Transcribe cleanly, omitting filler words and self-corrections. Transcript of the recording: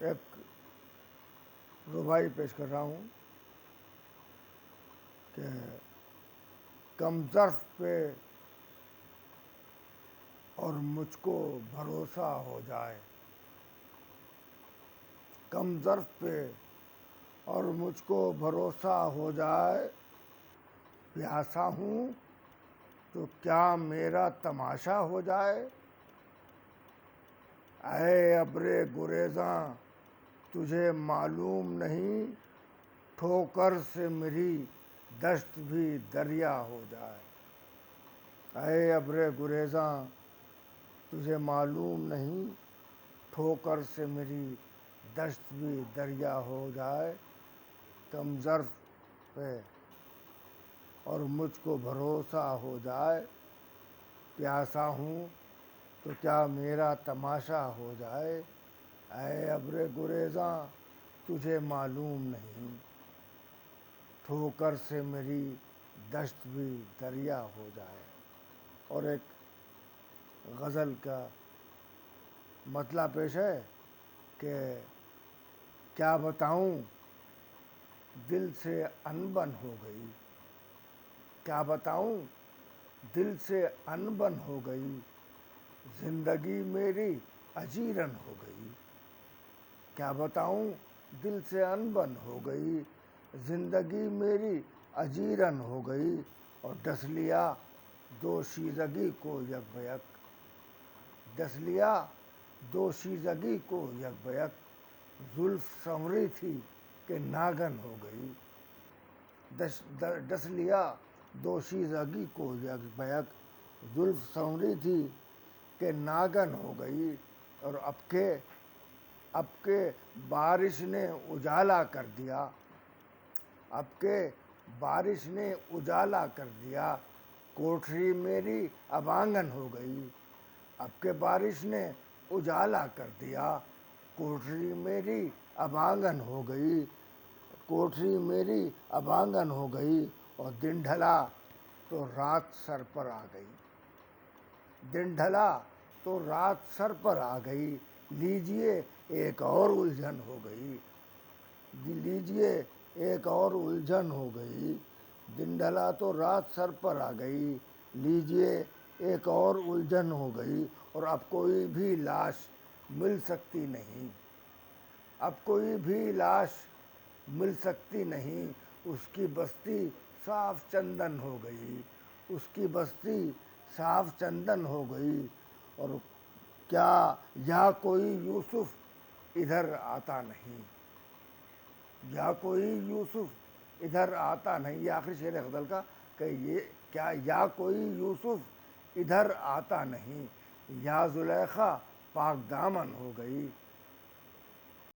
ایک ربائی پیش کر رہا ہوں کہ کم ظرف پہ اور مجھ کو بھروسہ ہو جائے، کم ظرف پہ اور مجھ کو بھروسہ ہو جائے، پیاسا ہوں تو کیا میرا تماشا ہو جائے، اے ابر گریزاں تجھے معلوم نہیں، ٹھوکر سے میری دشت بھی دریا ہو جائے، اے ابر گریزاں تجھے معلوم نہیں، ٹھوکر سے میری دشت بھی دریا ہو جائے، کم ظرف پہ اور مجھ کو بھروسہ ہو جائے، پیاسا ہوں تو کیا میرا تماشا ہو جائے، اے ابر گریزاں تجھے معلوم نہیں، ٹھوکر سے میری دشت بھی دریا ہو جائے۔ اور ایک غزل کا مطلع پیش ہے کہ کیا بتاؤں دل سے انبن ہو گئی، کیا بتاؤں دل سے انبن ہو گئی، زندگی میری اجیرن ہو گئی، کیا بتاؤں دل سے انبن ہو گئی، زندگی میری اجیرن ہو گئی، اور ڈس لیا دوشیزگی کو یک بیک، ڈس لیا دوشیزگی کو یک بیک، زلف سنوری تھی کہ ناگن ہو گئی، ڈس لیا دوشیزگی کو یک بیک، زلف سنوری تھی کہ ناگن ہو گئی، اور اب کے بارش نے اجالا کر دیا، اب کے بارش نے اجالا کر دیا، کوٹھری میری اب آنگن ہو گئی، اب کے بارش نے اجالا کر دیا، کوٹھری میری اب آنگن ہو گئی، کوٹھری میری اب آنگن ہو گئی، اور دن ڈھلا تو رات سر پر آ گئی، دن ڈھلا تو رات سر پر آ گئی، لیجئے ایک اور الجھن ہو گئی، لیجئے ایک اور الجھن ہو گئی، دن ڈھلا تو رات سر پر آ گئی، لیجئے ایک اور الجھن ہو گئی، اور اب کوئی بھی لاش مل سکتی نہیں، اب کوئی بھی لاش مل سکتی نہیں، اس کی بستی صاف چندن ہو گئی، اس کی بستی صاف چندن ہو گئی، اور کیا یا کوئی یوسف ادھر آتا نہیں، یا کوئی یوسف ادھر آتا نہیں، یہ آخری شعر ہے غزل کا کہ یہ کیا یا کوئی یوسف ادھر آتا نہیں، یا زلیخا پاک دامن ہو گئی،